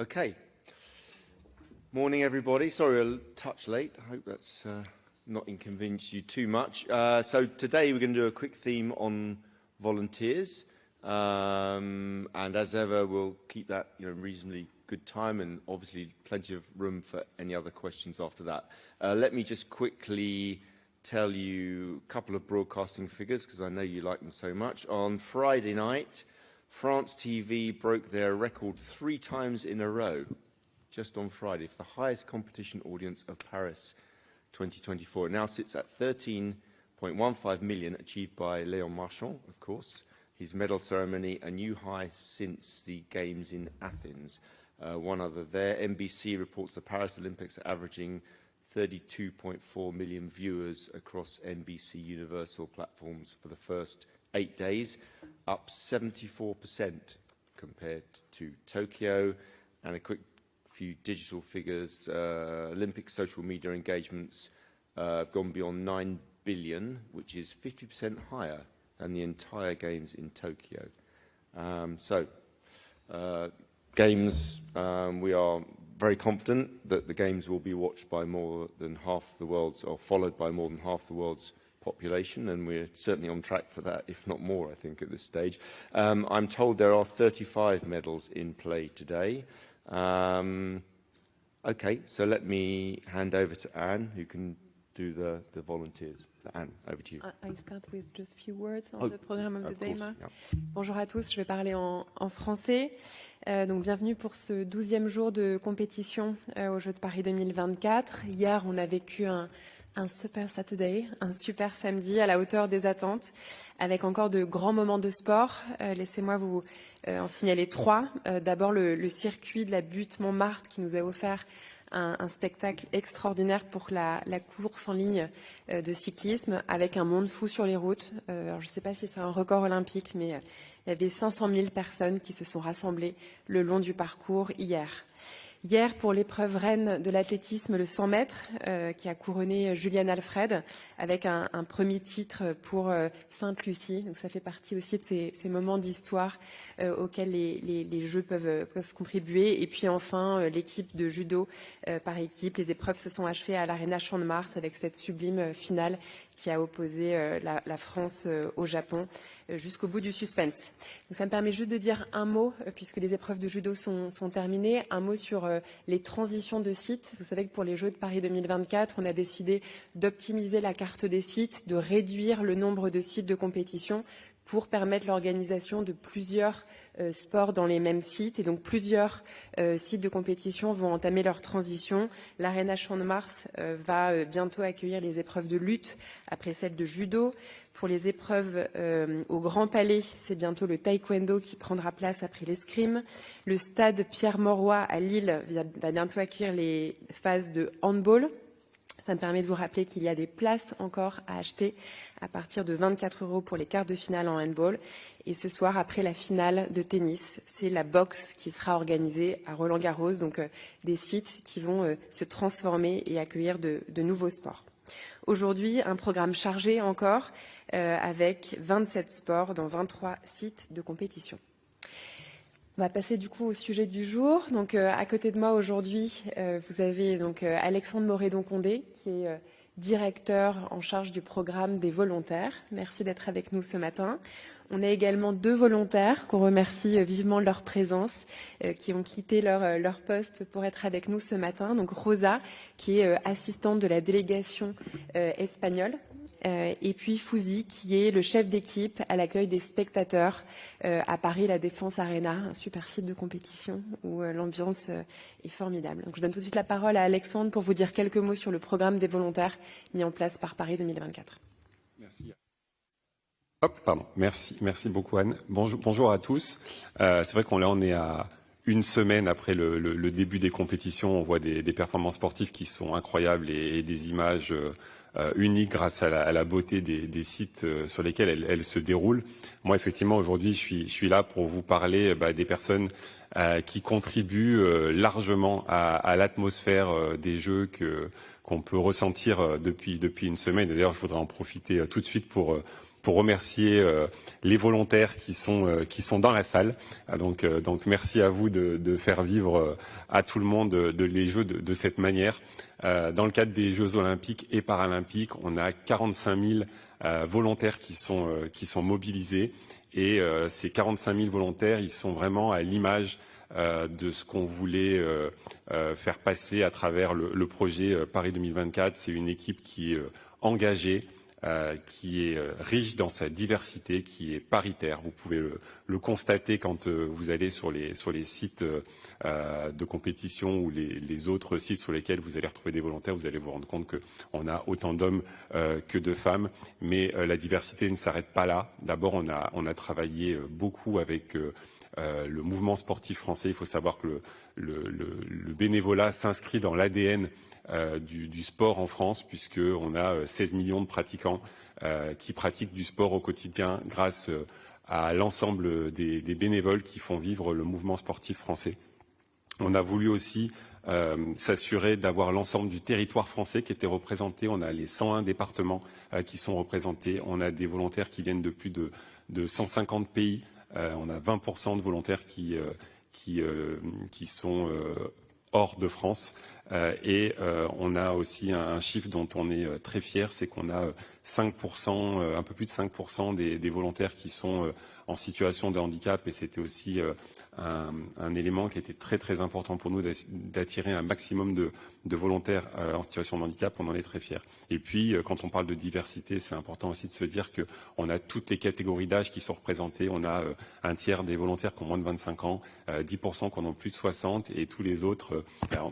Okay. Morning, everybody. Sorry, a touch late. I hope that's not inconvenienced you too much. So today we're going to do a quick theme on volunteers. And as ever, we'll keep that reasonably good time and obviously plenty of room for any other questions after that. Let me just quickly tell you a couple of broadcasting figures because I know you like them so much. On Friday night, France TV broke their record 3 times in a row, just on Friday, for the highest competition audience of Paris 2024. It now sits at 13.15 million, achieved by Léon Marchand, of course. His medal ceremony, a new high since the Games in Athens. One other there, NBC reports the Paris Olympics are averaging 32.4 million viewers across NBC Universal platforms for the first 8 days, up 74% compared to Tokyo. And a quick few digital figures, Olympic social media engagements have gone beyond 9 billion, which is 50% higher than the entire Games in Tokyo. Games, we are very confident that the Games will be watched by more than half the world's, or followed by more than half the world's population, and we're certainly on track for that, if not more, I think, at this stage. I'm told there are 35 medals in play today. Okay, so let me hand over to Anne, who can do the volunteers. Anne, over to you. I start with just a few words on the program of the day. Yeah. Bonjour à tous, je vais parler en français. Donc bienvenue pour ce 12e jour de compétition aux Jeux de Paris 2024. Hier, on a vécu un super Saturday, un super samedi à la hauteur des attentes, avec encore de grands moments de sport. Laissez-moi vous en signaler 3. D'abord, le circuit de la butte Montmartre qui nous a offert un spectacle extraordinaire pour la course en ligne de cyclisme, avec un monde fou sur les routes. Alors, je ne sais pas si c'est un record olympique, mais il y avait 500 000 personnes qui se sont rassemblées le long du parcours hier. Hier, pour l'épreuve reine de l'athlétisme, le 100 mètres, qui a couronné Juliane Alfred avec un premier titre pour Sainte-Lucie. Donc ça fait partie aussi de ces moments d'histoire auxquels les Jeux peuvent contribuer. Et puis enfin, l'équipe de judo par équipe. Les épreuves se sont achevées à l'Arena Champ de Mars avec cette sublime finale qui a opposé la France au Japon jusqu'au bout du suspense. Donc ça me permet juste de dire un mot, puisque les épreuves de judo sont terminées, un mot sur les transitions de sites. Vous savez que pour les Jeux de Paris 2024, on a décidé d'optimiser la carte des sites, de réduire le nombre de sites de compétition pour permettre l'organisation de plusieurs sports dans les mêmes sites. Et donc plusieurs sites de compétition vont entamer leur transition. L'Arena Champ de Mars va bientôt accueillir les épreuves de lutte après celles de judo. Pour les épreuves au Grand Palais, c'est bientôt le taekwondo qui prendra place après l'escrime. Le stade Pierre-Mauroy à Lille va bientôt accueillir les phases de handball. Ça me permet de vous rappeler qu'il y a des places encore à acheter à partir de 24 € pour les quarts de finale en handball. Et ce soir, après la finale de tennis, c'est la boxe qui sera organisée à Roland-Garros, donc des sites qui vont se transformer et accueillir de nouveaux sports. Aujourd'hui, un programme chargé encore avec 27 sports dans 23 sites de compétition. On va passer du coup au sujet du jour. Donc à côté de moi aujourd'hui, vous avez donc Alexandre Morédon-Condé qui est directeur en charge du programme des volontaires. Merci d'être avec nous ce matin. On a également 2 volontaires qu'on remercie vivement de leur présence, qui ont quitté leur poste pour être avec nous ce matin. Donc Rosa, qui est assistante de la délégation espagnole, et puis Fouzi, qui est le chef d'équipe à l'accueil des spectateurs à Paris, la Défense Arena, un super site de compétition où l'ambiance est formidable. Donc je donne tout de suite la parole à Alexandre pour vous dire quelques mots sur le programme des volontaires mis en place par Paris 2024. Merci. Merci beaucoup Anne. Bonjour à tous. C'est vrai qu'on est à une semaine après le début des compétitions. On voit des performances sportives qui sont incroyables et des images uniques grâce à la beauté des sites sur lesquels elles se déroulent. Moi, effectivement, aujourd'hui, je suis là pour vous parler des personnes qui contribuent largement à l'atmosphère des Jeux qu'on peut ressentir depuis une semaine. Et d'ailleurs, je voudrais en profiter tout de suite pour pour remercier les volontaires qui sont dans la salle. Donc merci à vous de faire vivre à tout le monde les Jeux de cette manière. Dans le cadre des Jeux olympiques et paralympiques, on a 45 000 volontaires qui sont mobilisés. Et ces 45 000 volontaires, ils sont vraiment à l'image de ce qu'on voulait faire passer à travers le projet Paris 2024. C'est une équipe qui est engagée, qui est riche dans sa diversité, qui est paritaire. Vous pouvez le constater quand vous allez sur les sites de compétition ou les autres sites sur lesquels vous allez retrouver des volontaires. Vous allez vous rendre compte qu'on a autant d'hommes que de femmes. Mais la diversité ne s'arrête pas là. D'abord, on a travaillé beaucoup avec le mouvement sportif français. Il faut savoir que le bénévolat s'inscrit dans l'ADN du sport en France, puisqu'on a 16 millions de pratiquants qui pratiquent du sport au quotidien grâce à l'ensemble des bénévoles qui font vivre le mouvement sportif français. On a voulu aussi s'assurer d'avoir l'ensemble du territoire français qui était représenté. On a les 101 départements qui sont représentés. On a des volontaires qui viennent de plus de 150 pays. On a 20% de volontaires qui sont hors de France. Et on a aussi un chiffre dont on est très fier, c'est qu'on a 5%, un peu plus de 5% des volontaires qui sont en situation de handicap. Et c'était aussi un élément qui était très très important pour nous d'attirer un maximum de volontaires en situation de handicap. On en est très fiers. Et puis, quand on parle de diversité, c'est important aussi de se dire qu'on a toutes les catégories d'âge qui sont représentées. On a un tiers des volontaires qui ont moins de 25 ans, 10% qui en ont plus de 60, et tous les autres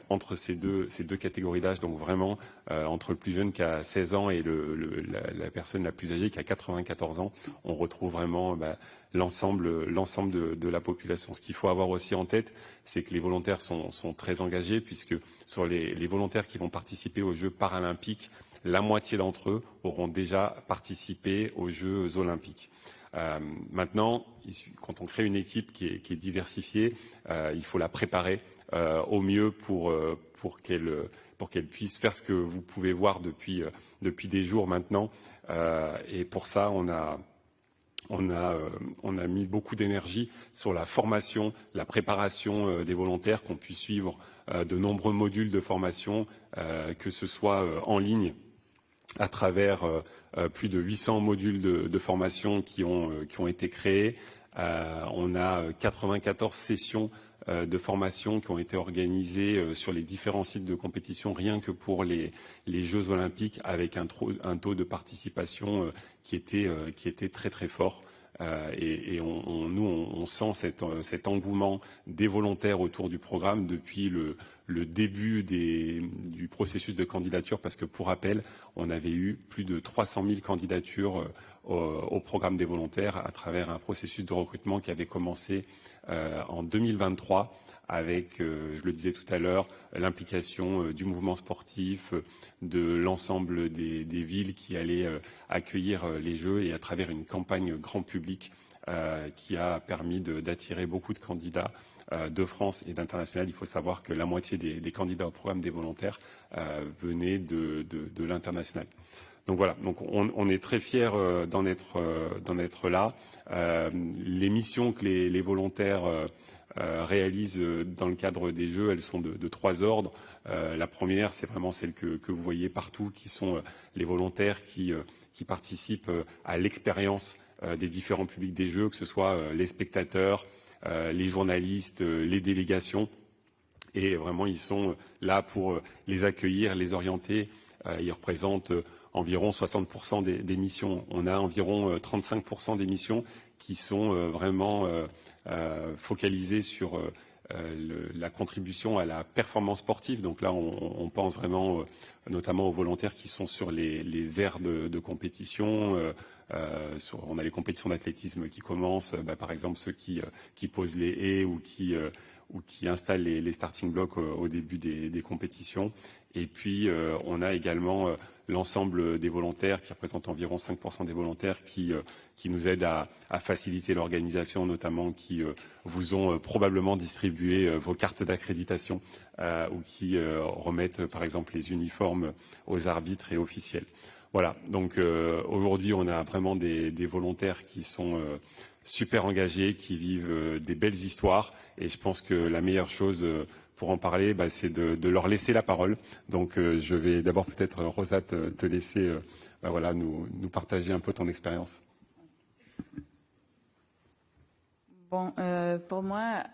entre ces deux catégories d'âge. Donc vraiment, entre le plus jeune qui a 16 ans et la personne la plus âgée qui a 94 ans, on retrouve vraiment l'ensemble de la population. Ce qu'il faut avoir aussi en tête, c'est que les volontaires sont très engagés, puisque sur les volontaires qui vont participer aux Jeux paralympiques, la moitié d'entre eux auront déjà participé aux Jeux olympiques. Maintenant, quand on crée une équipe qui est diversifiée, il faut la préparer au mieux pour qu'elle puisse faire ce que vous pouvez voir depuis des jours maintenant. Et pour ça, on a mis beaucoup d'énergie sur la formation, la préparation des volontaires, qu'on puisse suivre de nombreux modules de formation, que ce soit en ligne, à travers plus de 800 modules de formation qui ont été créés. On a 94 sessions de formation qui ont été organisées sur les différents sites de compétition, rien que pour les Jeux olympiques, avec un taux de participation qui était très très fort. Et on sent cet engouement des volontaires autour du programme depuis le début du processus de candidature, parce que, pour rappel, on avait eu plus de 300 000 candidatures au programme des volontaires à travers un processus de recrutement qui avait commencé en 2023 avec, je le disais tout à l'heure, l'implication du mouvement sportif, de l'ensemble des villes qui allaient accueillir les Jeux, et à travers une campagne grand public qui a permis d'attirer beaucoup de candidats de France et d'international. Il faut savoir que la moitié des candidats au programme des volontaires venaient de l'international. Donc voilà, donc on est très fiers d'en être là. Les missions que les volontaires réalisent dans le cadre des Jeux, elles sont de 3 ordres. La première, c'est vraiment celle que vous voyez partout, qui sont les volontaires qui participent à l'expérience des différents publics des Jeux, que ce soit les spectateurs, les journalistes, les délégations. Et vraiment, ils sont là pour les accueillir, les orienter. Ils représentent environ 60% des missions. On a environ 35% des missions qui sont vraiment focalisées sur la contribution à la performance sportive. Donc là, on pense vraiment notamment aux volontaires qui sont sur les aires de compétition. On a les compétitions d'athlétisme qui commencent, par exemple ceux qui posent les haies ou qui installent les starting blocks au début des compétitions. Et puis, on a également l'ensemble des volontaires, qui représentent environ 5% des volontaires, qui nous aident à faciliter l'organisation, notamment qui vous ont probablement distribué vos cartes d'accréditation ou qui remettent, par exemple, les uniformes aux arbitres et officiels. Voilà, donc aujourd'hui on a vraiment des volontaires qui sont super engagés, qui vivent des belles histoires, et je pense que la meilleure chose pour en parler, c'est de leur laisser la parole. Donc je vais d'abord peut-être, Rosa, te laisser voilà, nous partager un peu ton expérience. Bon, pour moi,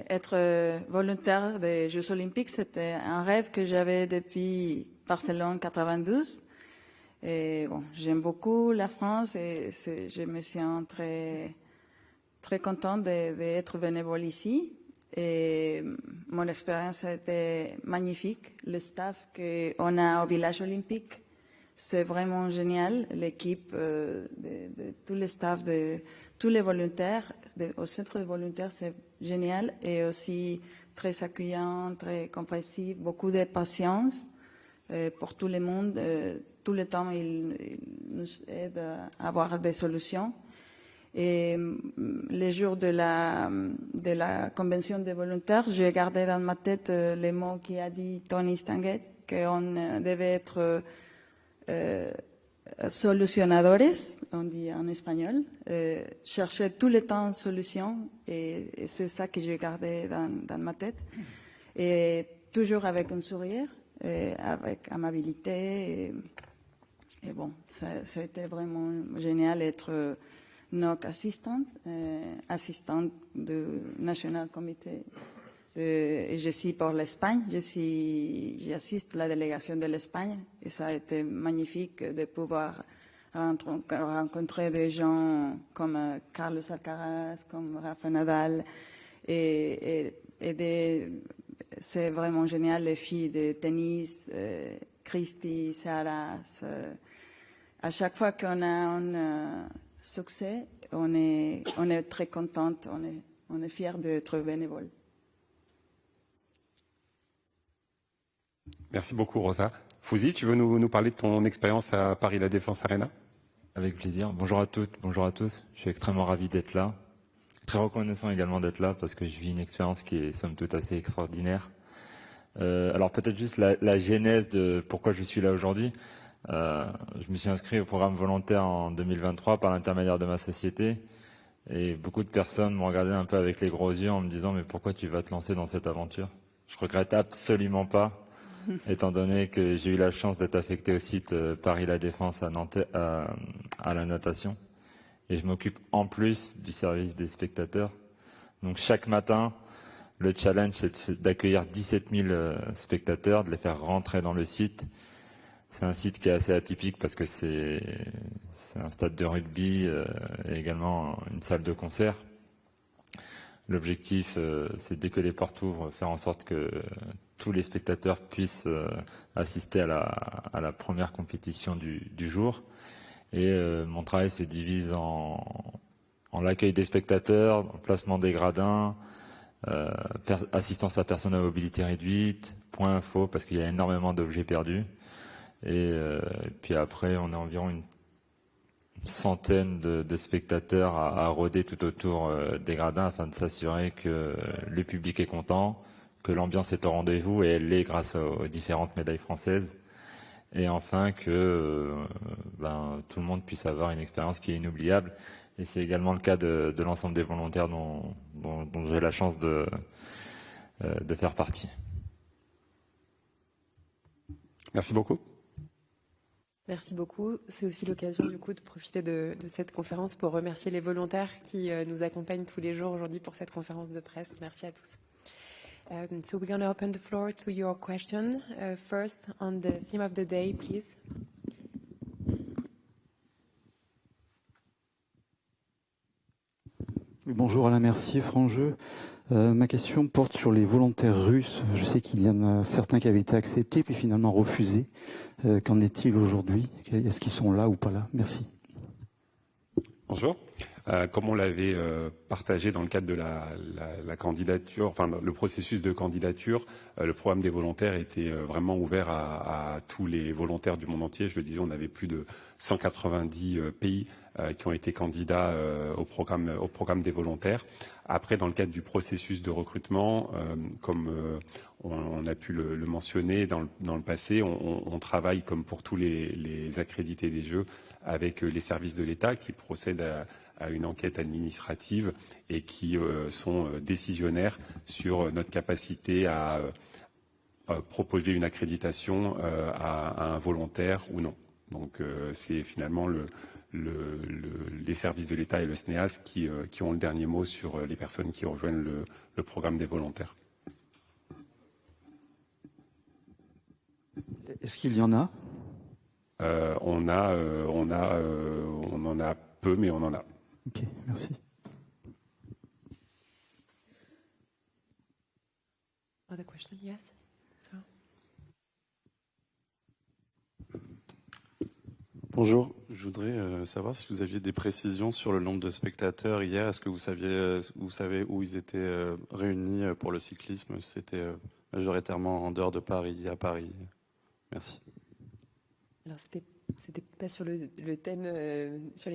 être volontaire des Jeux Olympiques, c'était un rêve que j'avais depuis Barcelone 92. Et bon, j'aime beaucoup la France et je me sens très contente d'être bénévole ici. Et mon expérience a été magnifique. Le staff qu'on a au village olympique, c'est vraiment génial. L'équipe de tout le staff, de tous les volontaires, au centre de volontaires, c'est génial. Et aussi très accueillant, très compréhensif, beaucoup de patience pour tout le monde. Tout le temps, ils nous aident à avoir des solutions. Et les jours de la convention des volontaires, j'ai gardé dans ma tête les mots qu'a dit Tony Stanguet, qu'on devait être solucionadores, on dit en espagnol, chercher tout le temps une solution, et c'est ça que j'ai gardé dans ma tête. Et toujours avec un sourire, avec amabilité. Et bon, ça a été vraiment génial d'être NOC assistante du National Comité. Et je suis pour l'Espagne, j'assiste la délégation de l'Espagne, et ça a été magnifique de pouvoir rencontrer des gens comme Carlos Alcaraz, comme Rafa Nadal, et c'est vraiment génial, les filles de tennis, Christy, Sarah. À chaque fois qu'on a un succès, on est très contente, on est fiers d'être bénévole. Merci beaucoup, Rosa. Fouzi, tu veux nous parler de ton expérience à Paris La Défense Arena? Avec plaisir. Bonjour à toutes, bonjour à tous. Je suis extrêmement ravi d'être là. Très reconnaissant également d'être là parce que je vis une expérience qui est somme toute assez extraordinaire. Alors peut-être juste la genèse de pourquoi je suis là aujourd'hui. Je me suis inscrit au programme volontaire en 2023 par l'intermédiaire de ma société. Et beaucoup de personnes m'ont regardé un peu avec les gros yeux en me disant « Mais pourquoi tu vas te lancer dans cette aventure ?» Je regrette absolument pas, étant donné que j'ai eu la chance d'être affecté au site Paris La Défense à Nantes, à la natation. Et je m'occupe en plus du service des spectateurs. Donc chaque matin, le challenge, c'est d'accueillir 17 000 spectateurs, de les faire rentrer dans le site. C'est un site qui est assez atypique parce que c'est un stade de rugby et également une salle de concert. L'objectif, c'est dès que les portes ouvrent, faire en sorte que tous les spectateurs puissent assister à la première compétition du jour. Et mon travail se divise en l'accueil des spectateurs, le placement des gradins, assistance à personnes à mobilité réduite, point info parce qu'il y a énormément d'objets perdus. Et puis après, on a environ une centaine de spectateurs à rôder tout autour des gradins afin de s'assurer que le public est content, que l'ambiance est au rendez-vous, et elle l'est grâce aux différentes médailles françaises. Et enfin que tout le monde puisse avoir une expérience qui est inoubliable. Et c'est également le cas de l'ensemble des volontaires dont j'ai la chance de faire partie. Merci beaucoup. Merci beaucoup. C'est aussi l'occasion du coup de profiter de cette conférence pour remercier les volontaires qui nous accompagnent tous les jours aujourd'hui pour cette conférence de presse. Merci à tous. So we're going to open the floor to your question. First, on the theme of the day, please. Bonjour Alain Mercier, Franjeu. Ma question porte sur les volontaires russes. Je sais qu'il y en a certains qui avaient été acceptés puis finalement refusés. Qu'en est-il aujourd'hui? Est-ce qu'ils sont là ou pas là? Merci. Bonjour. Comme on l'avait partagé dans le cadre de la candidature, enfin le processus de candidature, le programme des volontaires était vraiment ouvert à tous les volontaires du monde entier. Je le disais, on avait plus de 190 pays qui ont été candidats au programme des volontaires. Après, dans le cadre du processus de recrutement, comme on a pu le mentionner dans le passé, on travaille comme pour tous les accrédités des Jeux avec les services de l'État qui procèdent à une enquête administrative et qui sont décisionnaires sur notre capacité à proposer une accréditation à un volontaire ou non. Donc c'est finalement les services de l'État et le SNEAS qui ont le dernier mot sur les personnes qui rejoignent le programme des volontaires. Est-ce qu'il y en a? On en a peu, mais on en a. Ok, merci. Other question? Yes. So. Bonjour, je voudrais savoir si vous aviez des précisions sur le nombre de spectateurs hier. Est-ce que vous savez où ils étaient réunis pour le cyclisme? C'était majoritairement en dehors de Paris, à Paris. Merci. Alors, c'était pas sur le thème,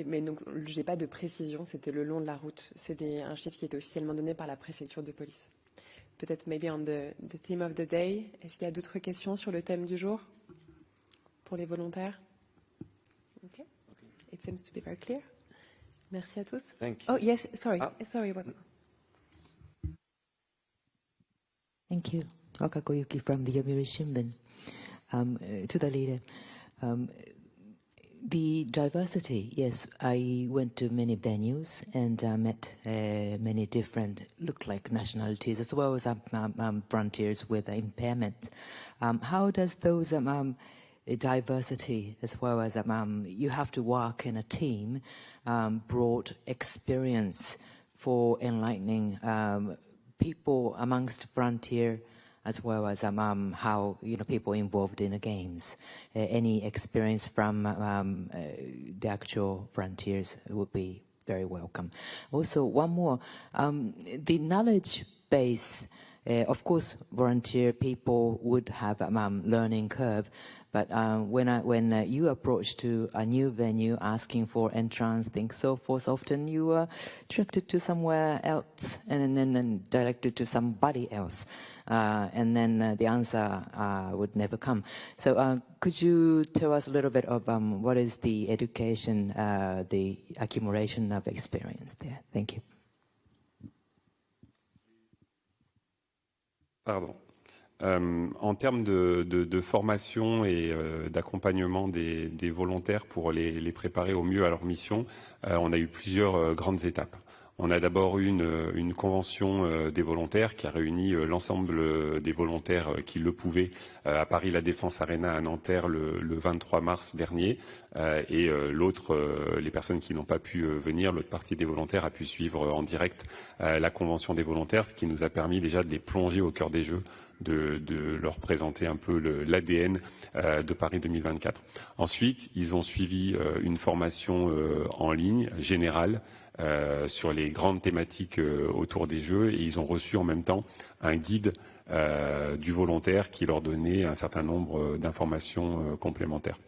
mais donc j'ai pas de précision. C'était le long de la route. C'était un chiffre qui était officiellement donné par la préfecture de police. Peut-être maybe on the theme of the day. Est-ce qu'il y a d'autres questions sur le thème du jour pour les volontaires? Okay. It seems to be very clear. Merci à tous. Thank you. Oh yes, sorry, sorry. What? Thank you. Wakako Yuki from the Yomiuri Shimbun. To the leader, the diversity, yes, I went to many venues and met many different, look like nationalities, as well as frontiers with impairments. How does those diversity, as well as you have to work in a team, brought experience for enlightening people amongst frontier, as well as how people involved in the games. Any experience from the actual frontiers would be very welcome. Also, one more, the knowledge base. Of course, volunteer people would have learning curve, but when you approach to a new venue asking for entrance, things so forth, often you are directed to somewhere else and then directed to somebody else. And then the answer would never come. So could you tell us a little bit of what is the education, the accumulation of experience there? Thank you. Pardon. En termes de formation et d'accompagnement des volontaires pour les préparer au mieux à leur mission, on a eu plusieurs grandes étapes. On a d'abord eu une convention des volontaires qui a réuni l'ensemble des volontaires qui le pouvaient à Paris La Défense Arena à Nanterre le 23 mars dernier. Et les personnes qui n'ont pas pu venir, l'autre partie des volontaires a pu suivre en direct la convention des volontaires, ce qui nous a permis déjà de les plonger au cœur des Jeux, de leur présenter un peu l'ADN de Paris 2024. Ensuite, ils ont suivi une formation en ligne générale sur les grandes thématiques autour des Jeux, et ils ont reçu en même temps un guide du volontaire qui leur donnait un certain nombre d'informations complémentaires.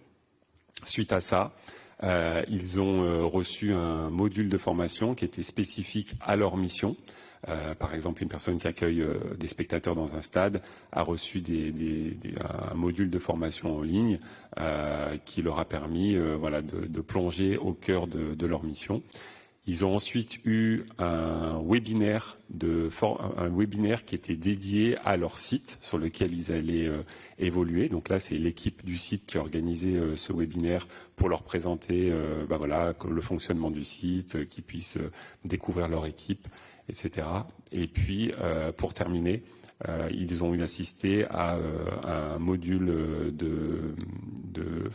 Suite à ça, ils ont reçu un module de formation qui était spécifique à leur mission. Par exemple, une personne qui accueille des spectateurs dans un stade a reçu un module de formation en ligne qui leur a permis de plonger au cœur de leur mission. Ils ont ensuite eu un webinaire qui était dédié à leur site sur lequel ils allaient évoluer. Donc là, c'est l'équipe du site qui a organisé ce webinaire pour leur présenter le fonctionnement du site, qu'ils puissent découvrir leur équipe, etc. Et puis, pour terminer, ils ont assisté à un module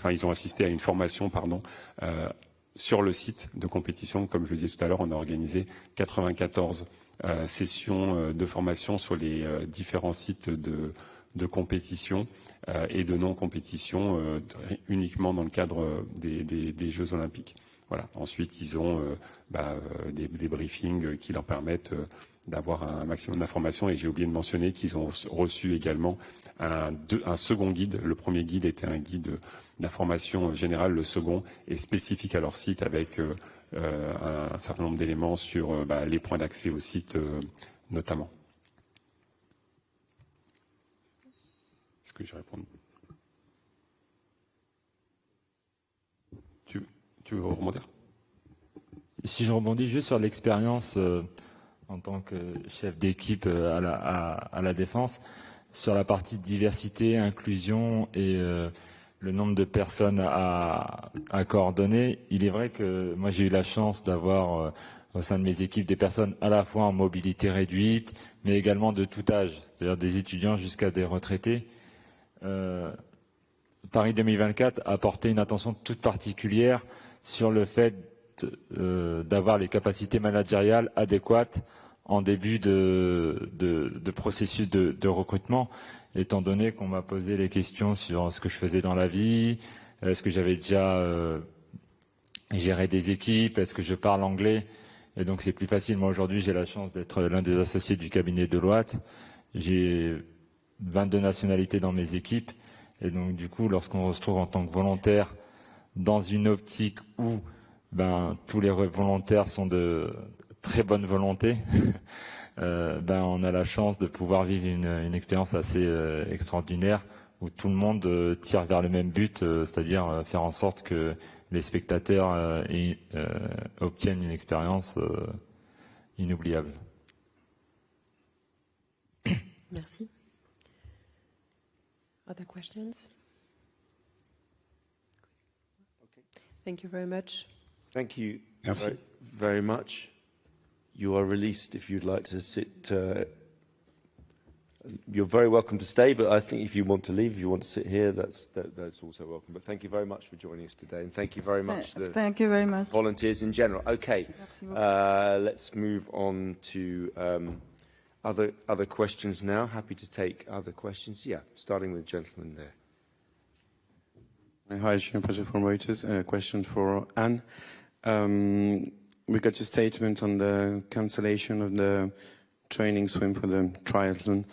ils ont assisté à une formation, sur le site de compétition. Comme je le disais tout à l'heure, on a organisé 94 sessions de formation sur les différents sites de compétition et de non-compétition uniquement dans le cadre des Jeux Olympiques. Voilà. Ensuite, ils ont des briefings qui leur permettent d'avoir un maximum d'informations. Et j'ai oublié de mentionner qu'ils ont reçu également un second guide. Le premier guide était un guide d'information générale. Le second est spécifique à leur site avec un certain nombre d'éléments sur les points d'accès au site notamment. Est-ce que je réponds? Tu veux rebondir? Si je rebondis juste sur l'expérience en tant que chef d'équipe à la défense, sur la partie diversité, inclusion et le nombre de personnes à coordonner, il est vrai que moi j'ai eu la chance d'avoir au sein de mes équipes des personnes à la fois en mobilité réduite, mais également de tout âge, c'est-à-dire des étudiants jusqu'à des retraités. Paris 2024 a porté une attention toute particulière sur le fait d'avoir les capacités managériales adéquates en début de processus de recrutement, étant donné qu'on m'a posé les questions sur ce que je faisais dans la vie, est-ce que j'avais déjà géré des équipes, est-ce que je parle anglais, et donc c'est plus facile. Moi aujourd'hui j'ai la chance d'être l'un des associés du cabinet Deloitte, j'ai 22 nationalités dans mes équipes, et donc du coup lorsqu'on se retrouve en tant que volontaire dans une optique où tous les volontaires sont de très bonne volonté, on a la chance de pouvoir vivre une expérience assez extraordinaire où tout le monde tire vers le même but, c'est-à-dire faire en sorte que les spectateurs obtiennent une expérience inoubliable. Merci. Other questions? Thank you very much. Thank you Merci. very much. You are released if you'd like to sit. You're very welcome to stay, but I think if you want to leave, if you want to sit here, that's also welcome. But thank you very much for joining us today, and thank you very much to Thank you very much. volunteers in general. Okay, Merci beaucoup. let's move on to other questions now. Happy to take other questions. Yeah, starting with the gentleman there. Hi, Jean Paget from Reuters. A question for Anne. We got your statement on the cancellation of the training swim for the triathlon.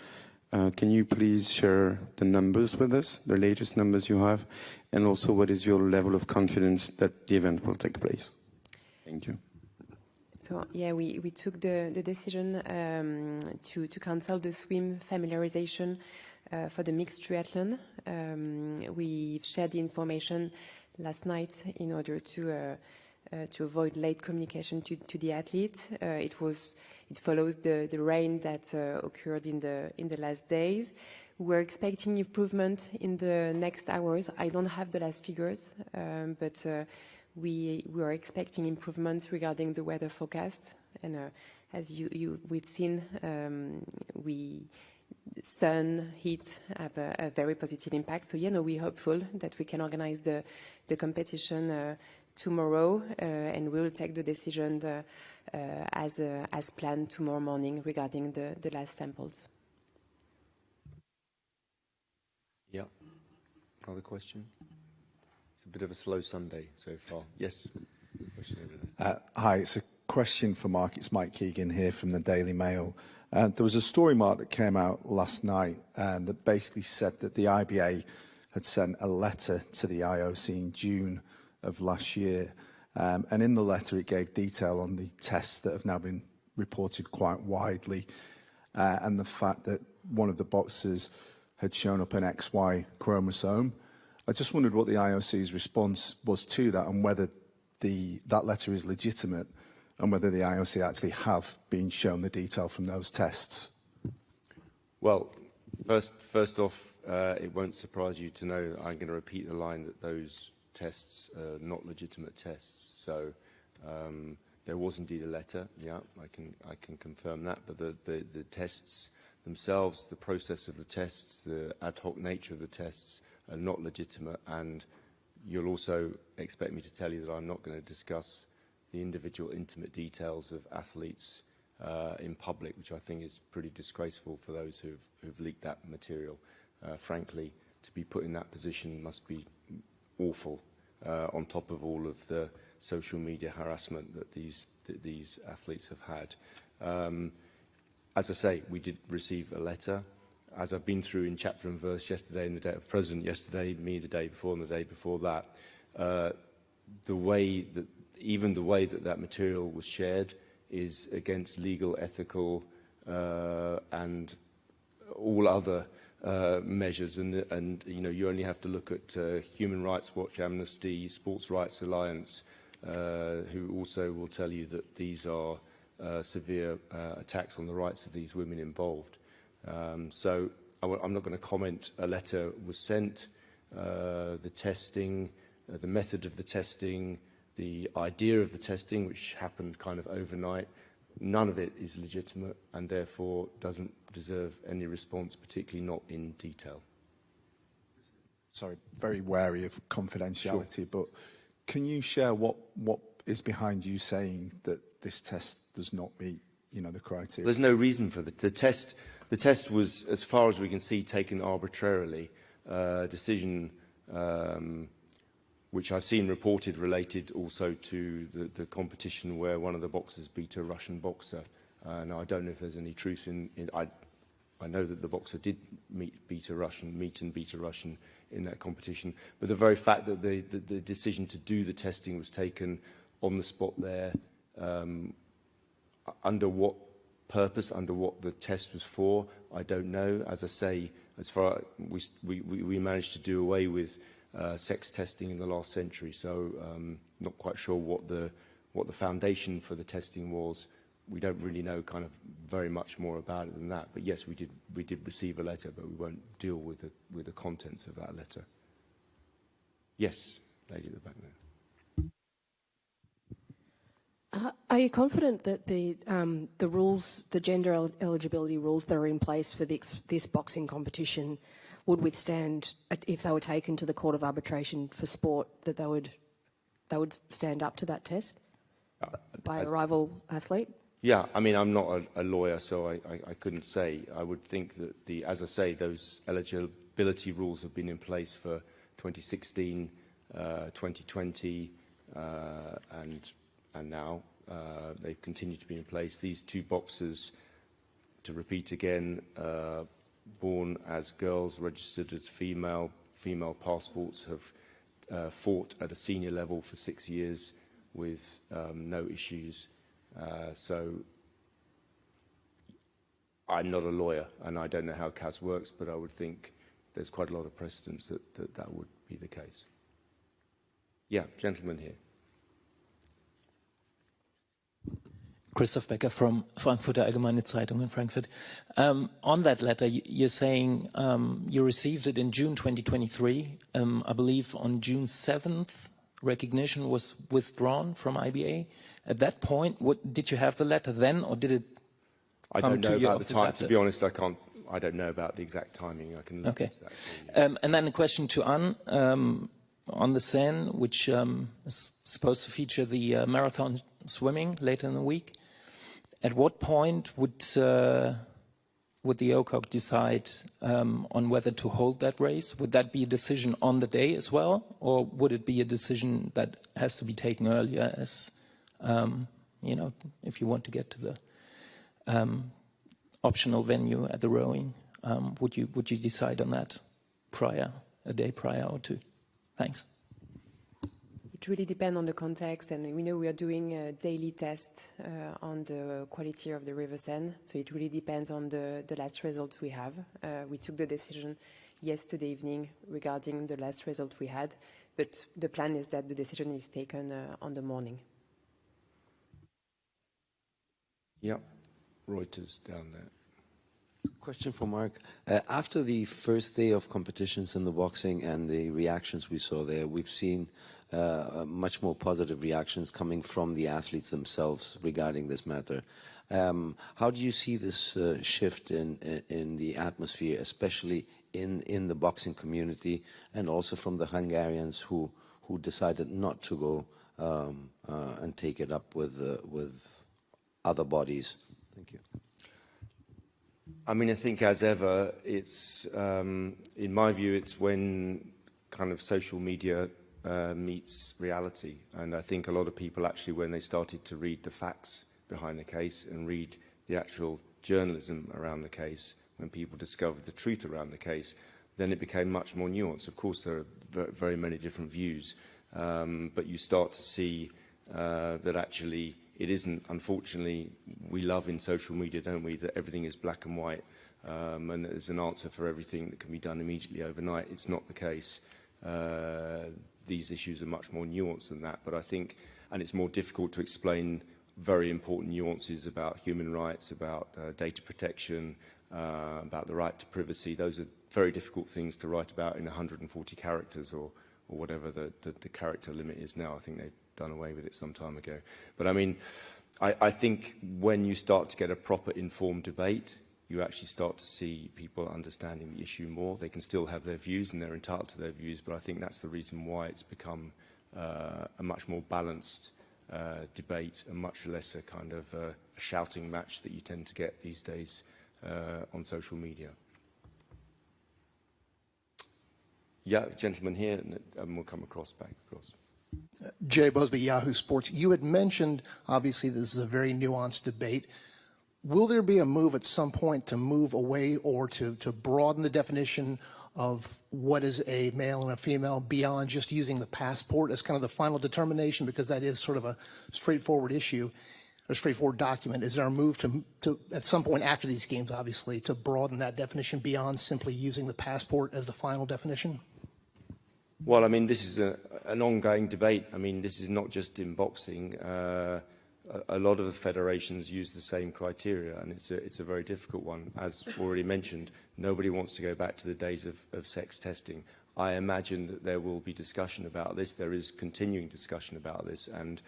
Can you please share the numbers with us, the latest numbers you have, and also what is your level of confidence that the event will take place? Thank you. So yeah, we took the decision to cancel the swim familiarization for the mixed triathlon. We've shared the information last night in order to avoid late communication to the athlete. It follows the rain that occurred in the last days. We're expecting improvement in the next hours. I don't have the last figures, but we are expecting improvements regarding the weather forecast. And as we've seen, sun, heat have a very positive impact. So we're hopeful that we can organize the competition tomorrow, and we will take the decision as planned tomorrow morning regarding the last samples. Yeah. Another question? It's a bit of a slow Sunday so far. Yes. Question over there. Hi, it's a question for Mark. It's Mike Keegan here from the Daily Mail. There was a story, Mark, that came out last night that basically said that the IBA had sent a letter to the IOC in June of last year. And in the letter, it gave detail on the tests that have now been reported quite widely and the fact that one of the boxers had shown up an XY chromosome. I just wondered what the IOC's response was to that and whether that letter is legitimate and whether the IOC actually have been shown the detail from those tests. Well, first off, it won't surprise you to know that I'm going to repeat the line that those tests are not legitimate tests. So there was indeed a letter. Yeah, I can confirm that. But the tests themselves, the process of the tests, the ad hoc nature of the tests are not legitimate. And you'll also expect me to tell you that I'm not going to discuss the individual intimate details of athletes in public, which I think is pretty disgraceful for those who've leaked that material. Frankly, to be put in that position must be awful, on top of all of the social media harassment that these athletes have had. As I say, we did receive a letter. As I've been through in chapter and verse yesterday and the day of President yesterday, me the day before and the day before that, the way that material was shared is against legal, ethical, and all other measures. And you know, you only have to look at Human Rights Watch, Amnesty, Sports Rights Alliance, who also will tell you that these are severe attacks on the rights of these women involved. So I'm not going to comment. A letter was sent, the testing, the method of the testing, the idea of the testing, which happened kind of overnight. None of it is legitimate and therefore doesn't deserve any response, particularly not in detail. Sorry, very wary of confidentiality, Sure. but can you share what is behind you saying that this test does not meet, you know, the criteria? There's no reason for the test. The test was, as far as we can see, taken arbitrarily. Decision which I've seen reported related also to the competition where one of the boxers beat a Russian boxer. Now, I don't know if there's any truth in I know that the boxer did meet and beat a Russian in that competition. But the very fact that the decision to do the testing was taken on the spot there, under what purpose, under what the test was for, I don't know. As I say, as far we managed to do away with sex testing in the last century, so not quite sure what the foundation for the testing was. We don't really know kind of very much more about it than that. But yes, we did receive a letter, but we won't deal with the contents of that letter. Yes, lady at the back there. Are you confident that the rules, the gender eligibility rules that are in place for this boxing competition would withstand, if they were taken to the Court of Arbitration for Sport, that they would stand up to that test by a rival athlete? Yeah, I mean, I'm not a lawyer, so I couldn't say. I would think that as I say, those eligibility rules have been in place for 2016, 2020, and now they've continued to be in place. These two boxers, to repeat again, born as girls, registered as female passports, have fought at a senior level for 6 years with no issues. So I'm not a lawyer, and I don't know how CAS works, but I would think there's quite a lot of precedence that would be the case. Yeah, gentleman here. Christoph Becker from Frankfurter Allgemeine Zeitung in Frankfurt. On that letter, you're saying you received it in June 2023. I believe on June 7th, recognition was withdrawn from IBA. At that point, did you have the letter then, or did it I come don't to know your about the office time. after? To be honest, I don't know about the exact timing. I can look Okay. into that. And then a question to Anne on the Seine, which is supposed to feature the marathon swimming later in the week. At what point would the IOC decide on whether to hold that race? Would that be a decision on the day as well, or would it be a decision that has to be taken earlier, as you know, if you want to get to the optional venue at the rowing? Would you decide on that a day prior or two? Thanks. It really depends on the context, and we know we are doing a daily test on the quality of the River Seine, so it really depends on the last result we have. We took the decision yesterday evening regarding the last result we had, but the plan is that the decision is taken on the morning. Yeah, Reuters down there. Question for Mark. After the first day of competitions in the boxing and the reactions we saw there, we've seen much more positive reactions coming from the athletes themselves regarding this matter. How do you see this shift in the atmosphere, especially in the boxing community, and also from the Hungarians who decided not to go and take it up with other bodies? Thank you. I mean, I think as ever, it's in my view, it's when kind of social media meets reality. And I think a lot of people actually, when they started to read the facts behind the case and read the actual journalism around the case, when people discovered the truth around the case, then it became much more nuanced. Of course, there are very many different views, but you start to see that actually it isn't, unfortunately, we love in social media, don't we, that everything is black and white, and there's an answer for everything that can be done immediately overnight. It's not the case. These issues are much more nuanced than that, but I think, and it's more difficult to explain very important nuances about human rights, about data protection, about the right to privacy. Those are very difficult things to write about in 140 characters or whatever the character limit is now. I think they've done away with it some time ago. But I mean, I think when you start to get a proper informed debate, you actually start to see people understanding the issue more. They can still have their views and they're entitled to their views, but I think that's the reason why it's become a much more balanced debate, and much less a kind of a shouting match that you tend to get these days on social media. Yeah, gentleman here, and we'll come back across. Jay Busby, Yahoo Sports. You had mentioned, obviously, this is a very nuanced debate. Will there be a move at some point to move away or to broaden the definition of what is a male and a female beyond just using the passport as kind of the final determination, because that is sort of a straightforward issue, a straightforward document? Is there a move to at some point after these games, obviously, to broaden that definition beyond simply using the passport as the final definition? Well, I mean, this is an ongoing debate. I mean, this is not just in boxing. A lot of the federations use the same criteria, and it's a very difficult one. As already mentioned, nobody wants to go back to the days of sex testing. I imagine that there will be discussion about this. There is continuing discussion about this, and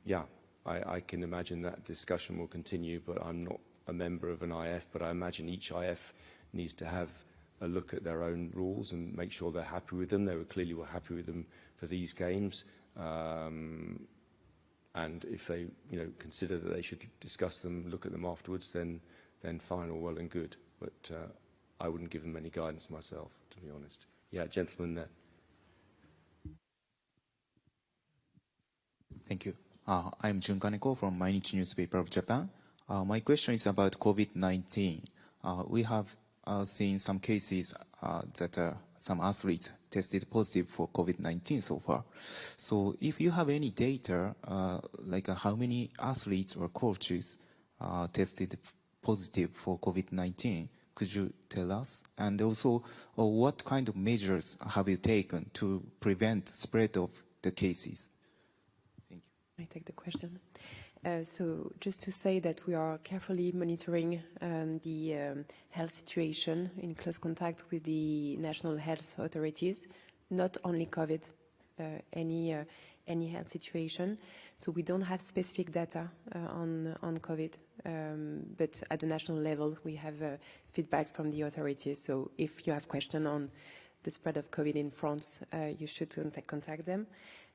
yeah, I can imagine that discussion will continue, but I'm not a member of an IF, but I imagine each IF needs to have a look at their own rules and make sure they're happy with them. They clearly were happy with them for these games. And if they, consider that they should discuss them, look at them afterwards, then fine, all well and good. But I wouldn't give them any guidance myself, to be honest. Yeah, gentleman there. Thank you. I'm Jun Kaneko from Mainichi Newspaper of Japan. My question is about COVID-19. We have seen some cases that some athletes tested positive for COVID-19 so far. So if you have any data, like how many athletes or coaches tested positive for COVID-19, could you tell us? And also, what kind of measures have you taken to prevent spread of the cases? Thank you. I take the question. So just to say that we are carefully monitoring the health situation in close contact with the national health authorities, not only COVID, any health situation. So we don't have specific data on COVID, but at the national level we have feedback from the authorities. So if you have questions on the spread of COVID in France, you should contact them.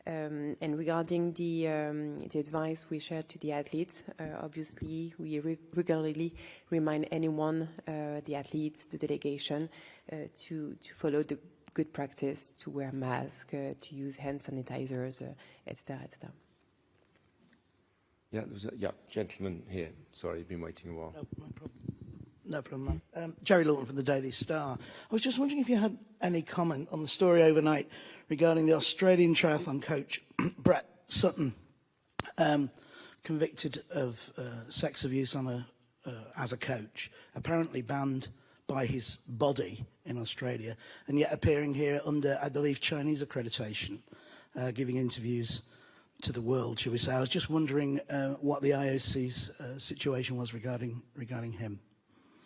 And regarding the advice we share to the athletes, obviously we regularly remind anyone, the athletes, the delegation, to follow the good practice, to wear masks, to use hand sanitizers, etc., etc. Yeah, gentleman here. Sorry, you've been waiting a while. No problem. Jerry Lawton from the Daily Star. I was just wondering if you had any comment on the story overnight regarding the Australian triathlon coach, Brett Sutton, convicted of sex abuse as a coach, apparently banned by his body in Australia, and yet appearing here under, I believe, Chinese accreditation, giving interviews to the world, shall we say. I was just wondering what the IOC's situation was regarding him.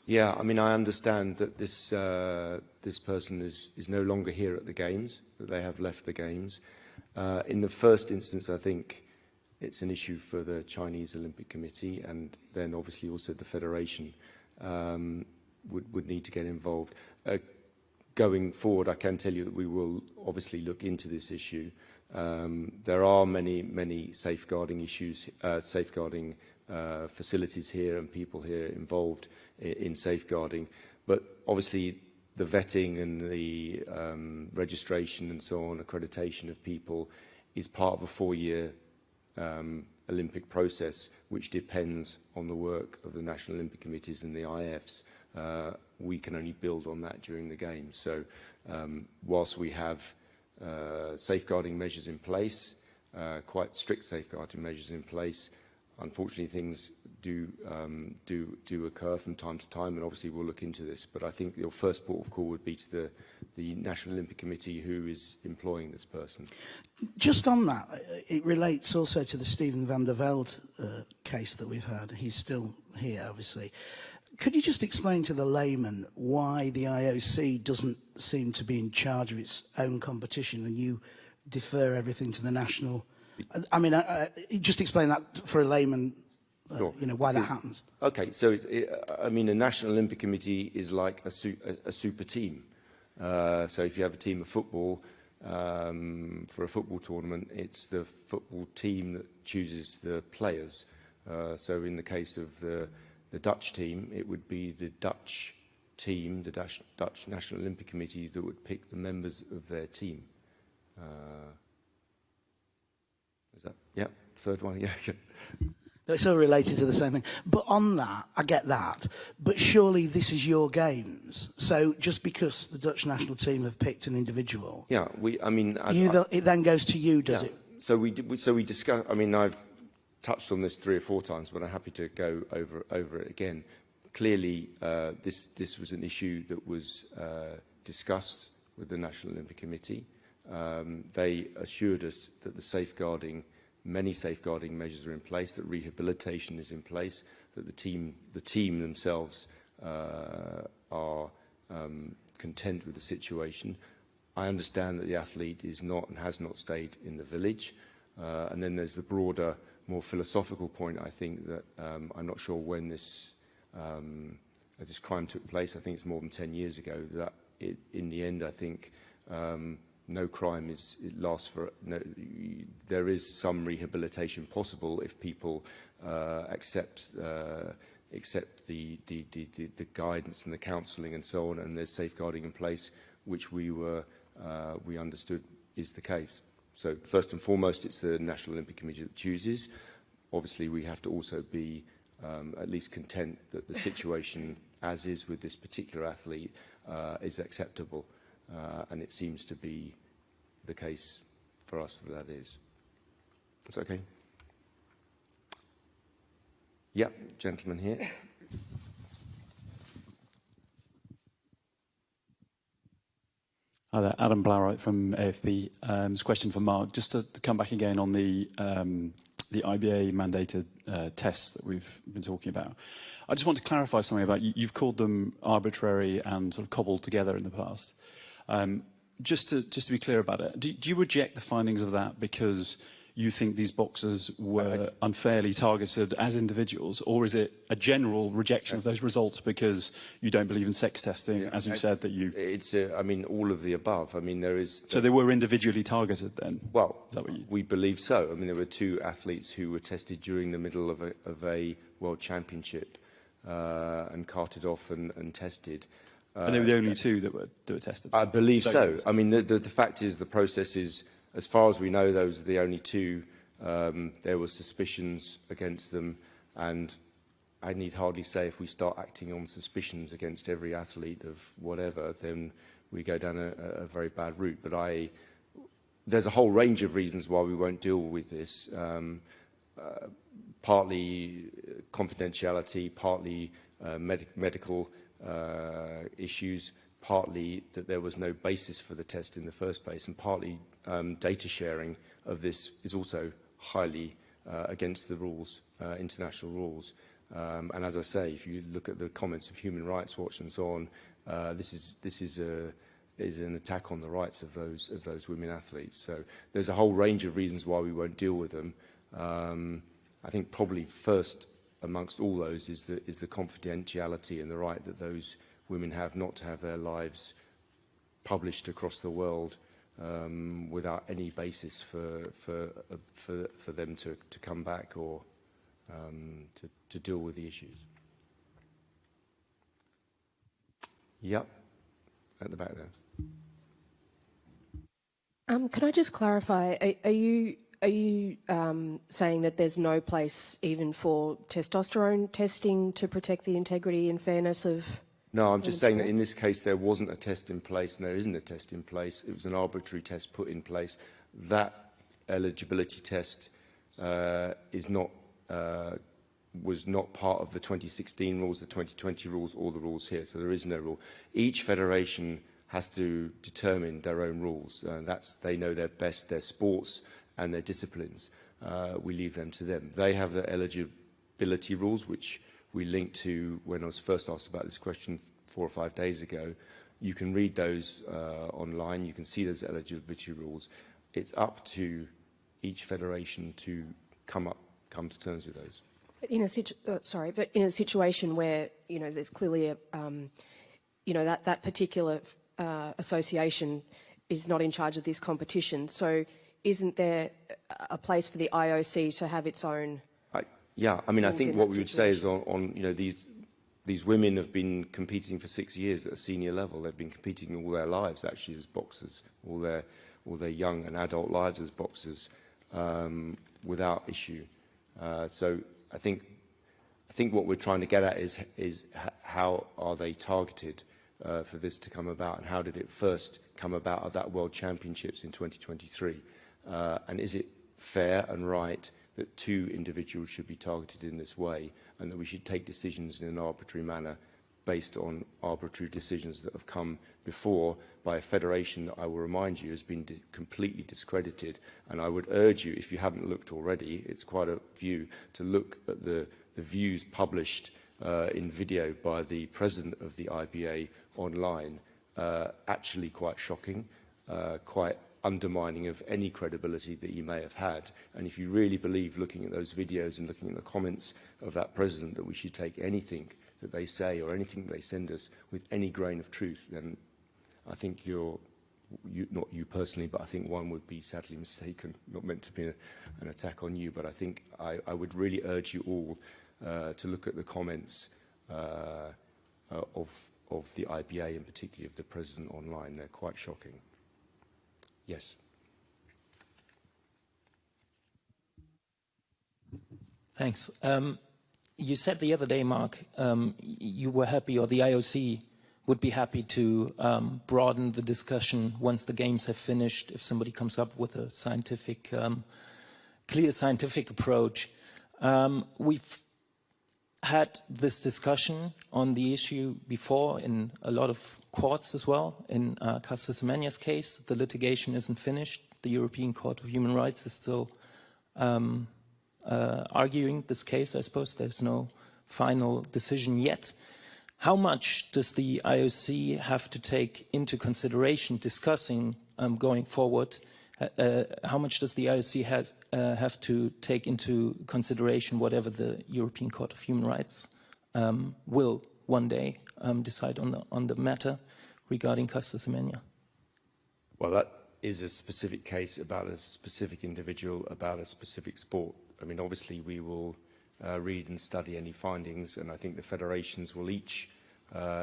Yeah, I mean, I understand that this person is no longer here at the Games, that they have left the Games. In the first instance, I think it's an issue for the Chinese Olympic Committee, and then obviously also the Federation would need to get involved. Going forward, I can tell you that we will obviously look into this issue. There are many safeguarding issues, safeguarding facilities here and people here involved in safeguarding. But obviously the vetting and the registration and so on, accreditation of people, is part of a 4-year Olympic process, which depends on the work of the National Olympic Committees and the IFs. We can only build on that during the Games. So whilst we have safeguarding measures in place, quite strict safeguarding measures in place, unfortunately things do occur from time to time, and obviously we'll look into this. But I think your first port of call would be to the National Olympic Committee, who is employing this person. Just on that, it relates also to the Steven van der Velde case that we've had. He's still here, obviously. Could you just explain to the layman why the IOC doesn't seem to be in charge of its own competition and you defer everything to the national? I mean, just explain that for a layman, Sure. you know, why that happens. Okay, so I mean, the National Olympic Committee is like a super team. So if you have a team of football, for a football tournament, it's the football team that chooses the players. So in the case of the Dutch team, it would be the Dutch team, the Dutch National Olympic Committee, that would pick the members of their team. Is that, yeah, third one, yeah. It's all related to the same thing. But on that, I get that. But surely this is your Games. So just because the Dutch national team have picked an individual, Yeah, I mean, it then goes to you, does yeah. it? So we discuss. I mean, I've touched on this 3 or 4 times, but I'm happy to go over it again. Clearly, this was an issue that was discussed with the National Olympic Committee. They assured us that many safeguarding measures are in place, that rehabilitation is in place, that the team themselves are content with the situation. I understand that the athlete is not and has not stayed in the village. And then there's the broader, more philosophical point, I think, that I'm not sure when this crime took place. I think it's more than 10 years ago. That in the end, I think no crime lasts for. No, there is some rehabilitation possible if people accept the guidance and the counselling and so on, and there's safeguarding in place, which we understood is the case. So first and foremost, it's the National Olympic Committee that chooses. Obviously, we have to also be at least content that the situation, as is with this particular athlete, is acceptable. And it seems to be the case for us that is. That's okay. Yeah, gentleman here. Hi there, Adam Blauwright from AFP. This question for Mark. Just to come back again on the IBA mandated tests that we've been talking about. I just want to clarify something about you've called them arbitrary and sort of cobbled together in the past. Just to be clear about it, do you reject the findings of that because you think these boxers were unfairly targeted as individuals, or is it a general rejection of those results because you don't believe in sex testing, as you said that you... It's, I mean, all of the above. I mean, there is... So they were individually targeted then? Well, is that what you... we believe so. I mean, there were 2 athletes who were tested during the middle of a World Championship and carted off and tested. And they were the only 2 that were tested? I believe so. I mean, the fact is the process is, as far as we know, those are the only 2. There were suspicions against them, and I need hardly say if we start acting on suspicions against every athlete of whatever, then we go down a very bad route. But there's a whole range of reasons why we won't deal with this. Partly confidentiality, partly medical issues, partly that there was no basis for the test in the first place, and partly data sharing of this is also highly against the rules, international rules. And as I say, if you look at the comments of Human Rights Watch and so on, this is an attack on the rights of those women athletes. So there's a whole range of reasons why we won't deal with them. I think probably first amongst all those is the confidentiality and the right that those women have not to have their lives published across the world without any basis for them to come back or to deal with the issues. Yep. at the back there. Can I just clarify? Are you saying that there's no place even for testosterone testing to protect the integrity and fairness of? No, I'm just saying that in this case there wasn't a test in place, and there isn't a test in place. It was an arbitrary test put in place. That eligibility test was not part of the 2016 rules, the 2020 rules, or the rules here. So there is no rule. Each federation has to determine their own rules. They know their best, their sports and their disciplines. We leave them to them. They have the eligibility rules, which we linked to when I was first asked about this question 4 or 5 days ago. You can read those online. You can see those eligibility rules. It's up to each federation to come to terms with those. But in a situation where there's clearly a that particular association is not in charge of this competition, so isn't there a place for the IOC to have its own? Yeah, I mean, I think what we would say is on these women have been competing for 6 years at a senior level. They've been competing all their lives actually as boxers, all their young and adult lives as boxers, without issue. So I think what we're trying to get at is how are they targeted for this to come about, and how did it first come about at that World Championships in 2023? And is it fair and right that 2 individuals should be targeted in this way, and that we should take decisions in an arbitrary manner based on arbitrary decisions that have come before by a federation that I will remind you has been completely discredited. And I would urge you, if you haven't looked already, it's quite a view, to look at the views published in video by the president of the IBA online. Actually quite shocking, quite undermining of any credibility that he may have had. And if you really believe, looking at those videos and looking at the comments of that president, that we should take anything that they say or anything that they send us with any grain of truth, then I think not you personally, but I think one would be sadly mistaken, not meant to be an attack on you, but I think I would really urge you all to look at the comments of the IBA, and particularly of the president online. They're quite shocking. Yes. Thanks. You said the other day, Mark, you were happy, or the IOC would be happy to broaden the discussion once the games have finished, if somebody comes up with a scientific, clear scientific approach. We've had this discussion on the issue before in a lot of courts as well. In Caster Semenya's case, the litigation isn't finished. The European Court of Human Rights is still arguing this case, I suppose. There's no final decision yet. How much does the IOC have to take into consideration discussing going forward? How much does the IOC have to take into consideration whatever the European Court of Human Rights will one day decide on the matter regarding Caster Semenya? Well, that is a specific case about a specific individual, about a specific sport. I mean, obviously we will read and study any findings, and I think the federations will each,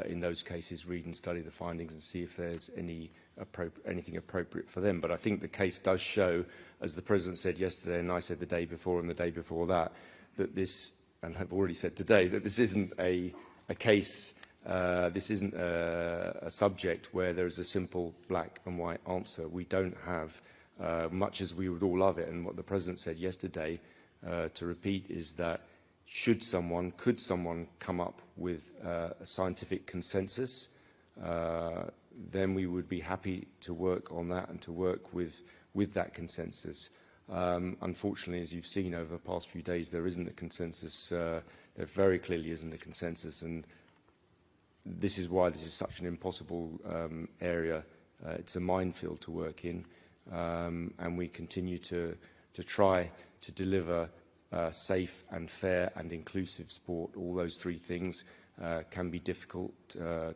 in those cases, read and study the findings and see if there's anything appropriate for them. But I think the case does show, as the President said yesterday and I said the day before and the day before that, that this, and have already said today, that this isn't a case, this isn't a subject where there is a simple black and white answer. We don't have, much as we would all love it, and what the President said yesterday, to repeat, is that could someone come up with a scientific consensus, then we would be happy to work on that and to work with that consensus. Unfortunately, as you've seen over the past few days, there isn't a consensus. There very clearly isn't a consensus, and this is why this is such an impossible area. It's a minefield to work in, and we continue to try to deliver safe and fair and inclusive sport. All those 3 things can be difficult to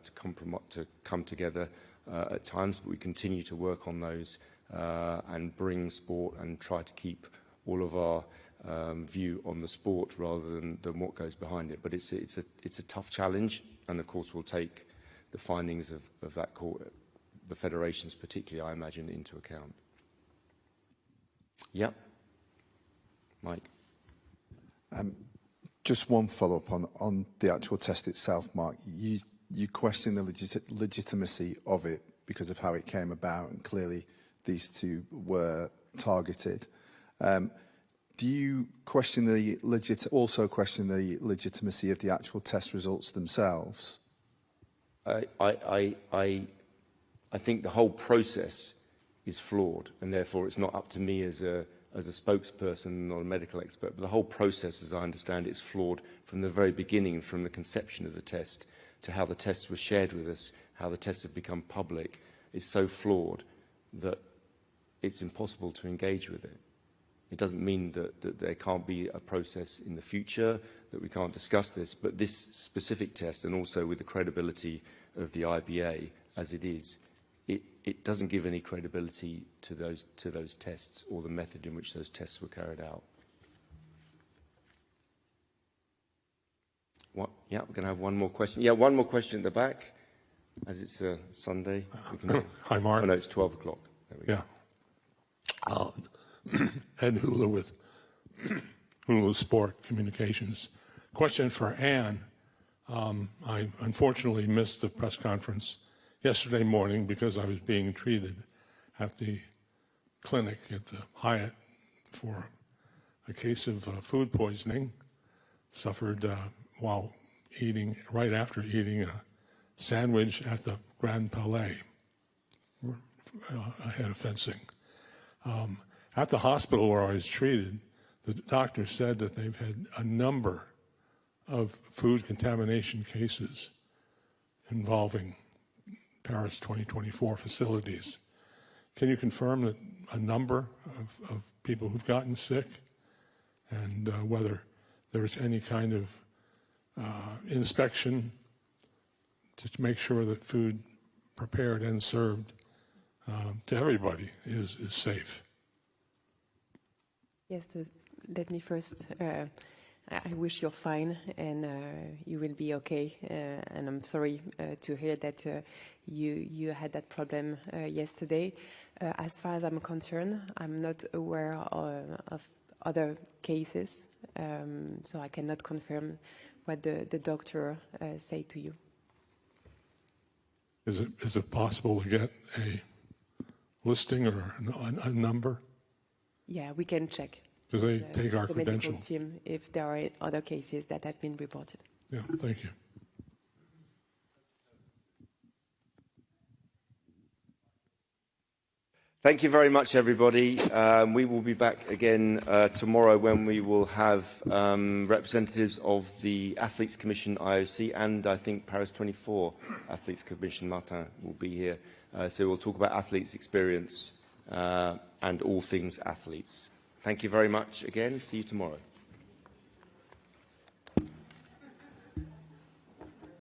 come together at times, but we continue to work on those and bring sport and try to keep all of our view on the sport rather than what goes behind it. But it's a tough challenge, and of course we'll take the findings of that court, the federations particularly, I imagine, into account. Yep. Mike. Just one follow-up on the actual test itself, Mark. You question the legitimacy of it because of how it came about, and clearly these two were targeted. Do you question also question the legitimacy of the actual test results themselves? I think the whole process is flawed, and therefore it's not up to me as a spokesperson or a medical expert, but the whole process, as I understand it, is flawed from the very beginning, from the conception of the test to how the tests were shared with us, how the tests have become public, is so flawed that it's impossible to engage with it. It doesn't mean that there can't be a process in the future, that we can't discuss this, but this specific test, and also with the credibility of the IBA as it is, it doesn't give any credibility to those tests or the method in which those tests were carried out. What? Yeah, we're going to have one more question. Yeah, one more question at the back, as it's a Sunday. Hi, Mark. Oh, no, it's 12 o'clock. There we go. Ed Hula with Hula Sport Communications. Question for Anne. I unfortunately missed the press conference yesterday morning because I was being treated at the clinic at the Hyatt for a case of food poisoning. Suffered while eating, right after eating a sandwich at the Grand Palais ahead of fencing. At the hospital where I was treated, the doctor said that they've had a number of food contamination cases involving Paris 2024 facilities. Can you confirm that a number of people who've gotten sick, and whether there's any kind of inspection to make sure that food prepared and served to everybody is safe? Yes, let me first, I wish you're fine and you will be okay. And I'm sorry to hear that you had that problem yesterday. As far as I'm concerned, I'm not aware of other cases, so I cannot confirm what the doctor said to you. Is it possible to get a listing or a number? Yeah, we can check. Because they take our the credentials. medical team if there are other cases that have been reported. Yeah, thank you. Thank you very much, everybody. We will be back again tomorrow when we will have representatives of the Athletes Commission IOC and I think Paris 24 Athletes Commission. Martin will be here. So we'll talk about athletes' experience and all things athletes. Thank you very much again. See you tomorrow.